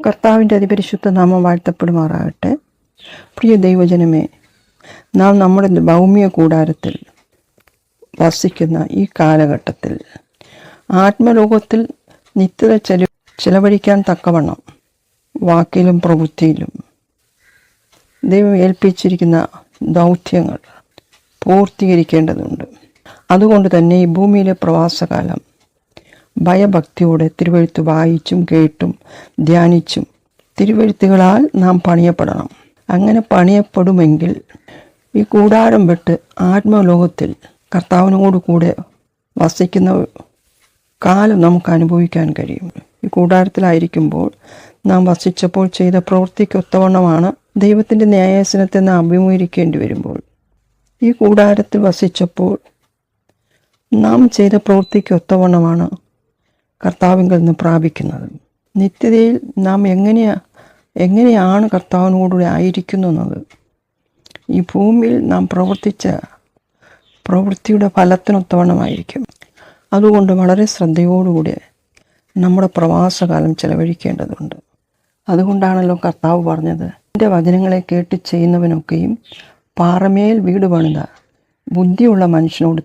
കർത്താവിൻ്റെ അതിപരിശുദ്ധ നാമം വാഴ്ത്തപ്പെടുമാറാകട്ടെ. പ്രിയ ദൈവജനമേ, നാം നമ്മുടെ ഭൗമിക കൂടാരത്തിൽ വസിക്കുന്ന ഈ കാലഘട്ടത്തിൽ ആത്മലോകത്തിൽ നിത്യത ചെലവഴിക്കാൻ തക്കവണ്ണം വാക്കിലും പ്രവൃത്തിയിലും ദൈവം ഏൽപ്പിച്ചിരിക്കുന്ന ദൗത്യങ്ങൾ പൂർത്തീകരിക്കേണ്ടതുണ്ട്. അതുകൊണ്ട് തന്നെ ഈ ഭൂമിയിലെ പ്രവാസകാലം ഭയഭക്തിയോടെ തിരുവെഴുത്ത് വായിച്ചും കേട്ടും ധ്യാനിച്ചും തിരുവെഴുത്തുകളാൽ നാം പണിയപ്പെടണം. അങ്ങനെ പണിയപ്പെടുമെങ്കിൽ ഈ കൂടാരം വിട്ട് ആത്മലോകത്തിൽ കർത്താവിനോട് കൂടെ വസിക്കുന്ന കാലം നമുക്ക് അനുഭവിക്കാൻ കഴിയും. ഈ കൂടാരത്തിലായിരിക്കുമ്പോൾ നാം വസിച്ചപ്പോൾ ചെയ്ത പ്രവൃത്തിക്കൊത്തവണ്ണമാണ് ദൈവത്തിൻ്റെ ന്യായാസനത്തെ നാം അഭിമുഖീകരിക്കേണ്ടി വരുമ്പോൾ, ഈ കൂടാരത്തിൽ വസിച്ചപ്പോൾ നാം ചെയ്ത പ്രവൃത്തിക്കൊത്തവണ്ണമാണ് കർത്താവിങ്കിൽ നിന്ന് പ്രാപിക്കുന്നത്. നിത്യതയിൽ നാം എങ്ങനെയാണ് കർത്താവിനോടുകൂടി ആയിരിക്കുന്നു എന്നത് ഈ ഭൂമിയിൽ നാം പ്രവർത്തിച്ച പ്രവൃത്തിയുടെ ഫലത്തിനൊത്തവണ്ണമായിരിക്കും. അതുകൊണ്ട് വളരെ ശ്രദ്ധയോടുകൂടി നമ്മുടെ പ്രവാസകാലം ചെലവഴിക്കേണ്ടതുണ്ട്. അതുകൊണ്ടാണല്ലോ കർത്താവ് പറഞ്ഞത്, എൻ്റെ വചനങ്ങളെ കേട്ട് ചെയ്യുന്നവനൊക്കെയും പാറമേൽ വീട് പണിത ബുദ്ധിയുള്ള മനുഷ്യനോട്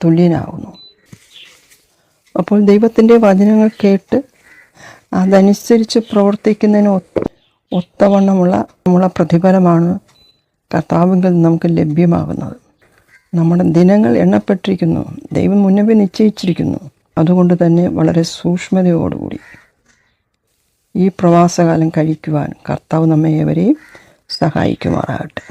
തുല്യനാകുന്നു. അപ്പോൾ ദൈവത്തിൻ്റെ വചനങ്ങൾ കേട്ട് അതനുസരിച്ച് പ്രവർത്തിക്കുന്നതിന് ഒത്തവണ്ണമുള്ള പ്രതിഫലമാണ് കർത്താവിങ്കിൽ നമുക്ക് ലഭ്യമാകുന്നത്. നമ്മുടെ ദിനങ്ങൾ എണ്ണപ്പെട്ടിരിക്കുന്നു, ദൈവം മുന്നേ നിശ്ചയിച്ചിരിക്കുന്നു. അതുകൊണ്ട് തന്നെ വളരെ സൂക്ഷ്മതയോടുകൂടി ഈ പ്രവാസകാലം കഴിക്കുവാൻ കർത്താവ് നമ്മെ ഏവരെയും സഹായിക്കുമാറാകട്ടെ.